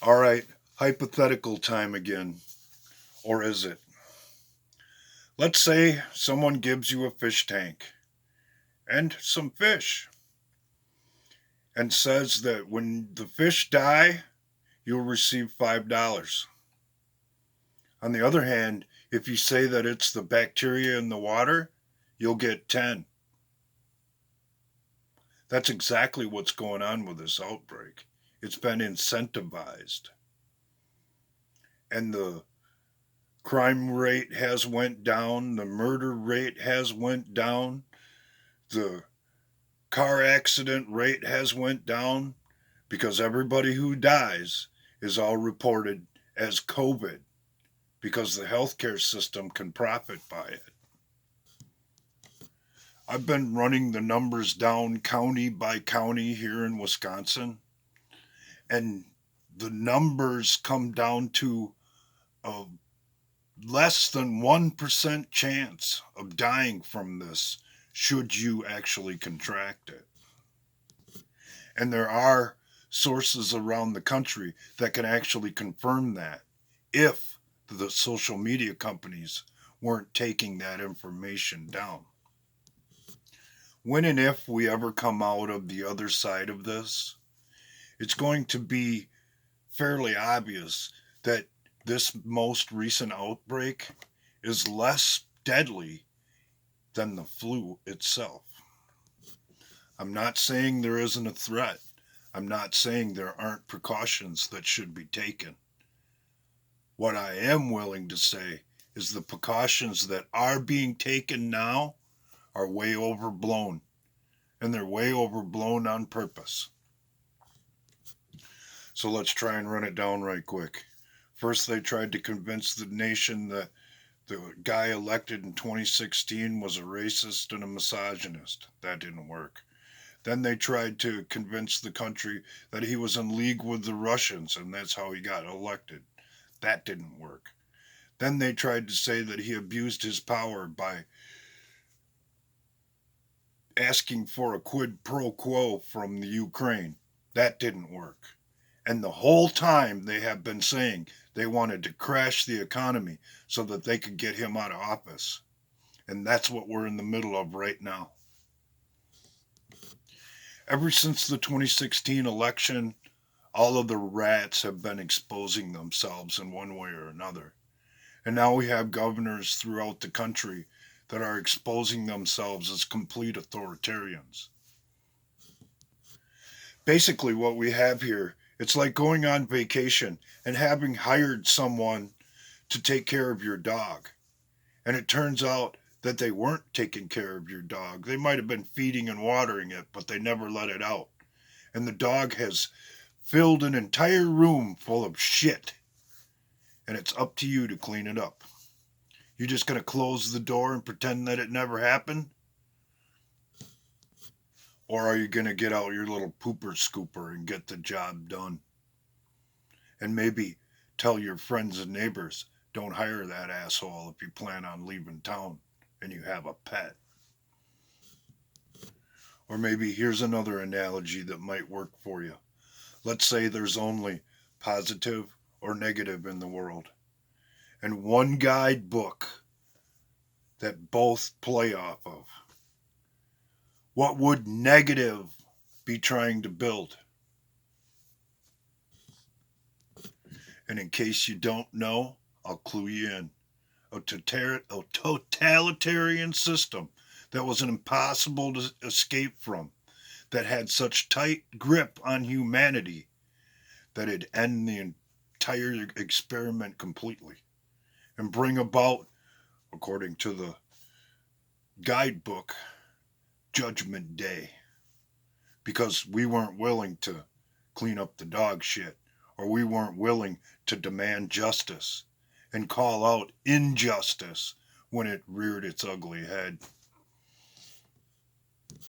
All right, hypothetical time again. Or is it? Let's say someone gives you a fish tank and some fish and says that when the fish die, you'll receive $5. On the other hand, if you say that it's the bacteria in the water, you'll get 10. That's exactly what's going on with this outbreak. It's been incentivized. And the crime rate has went down, the murder rate has went down, the car accident rate has went down because everybody who dies is all reported as COVID because the healthcare system can profit by it. I've been running the numbers down county by county here in Wisconsin, and the numbers come down to a less than 1% chance of dying from this should you actually contract it. And there are sources around the country that can actually confirm that if the social media companies weren't taking that information down. When and if we ever come out of the other side of this, it's going to be fairly obvious that this most recent outbreak is less deadly than the flu itself. I'm not saying there isn't a threat. I'm not saying there aren't precautions that should be taken. What I am willing to say is the precautions that are being taken now are way overblown, and they're way overblown on purpose. So let's try and run it down right quick. First, they tried to convince the nation that the guy elected in 2016 was a racist and a misogynist. That didn't work. Then they tried to convince the country that he was in league with the Russians, and that's how he got elected. That didn't work. Then they tried to say that he abused his power by asking for a quid pro quo from the Ukraine. That didn't work. And the whole time they have been saying they wanted to crash the economy so that they could get him out of office. And that's what we're in the middle of right now. Ever since the 2016 election, all of the rats have been exposing themselves in one way or another. And now we have governors throughout the country that are exposing themselves as complete authoritarians. Basically, what we have here, it's like going on vacation and having hired someone to take care of your dog. And it turns out that they weren't taking care of your dog. They might have been feeding and watering it, but they never let it out. And the dog has filled an entire room full of shit. And it's up to you to clean it up. You're just going to close the door and pretend that it never happened? Or are you going to get out your little pooper scooper and get the job done? And maybe tell your friends and neighbors, don't hire that asshole if you plan on leaving town and you have a pet. Or maybe here's another analogy that might work for you. Let's say there's only positive or negative in the world, and one guidebook that both play off of. What would negative be trying to build? And in case you don't know, I'll clue you in. A totalitarian system that was impossible to escape from, that had such tight grip on humanity that it'd end the entire experiment completely and bring about, according to the guidebook, Judgment Day. Because we weren't willing to clean up the dog shit, or we weren't willing to demand justice and call out injustice when it reared its ugly head.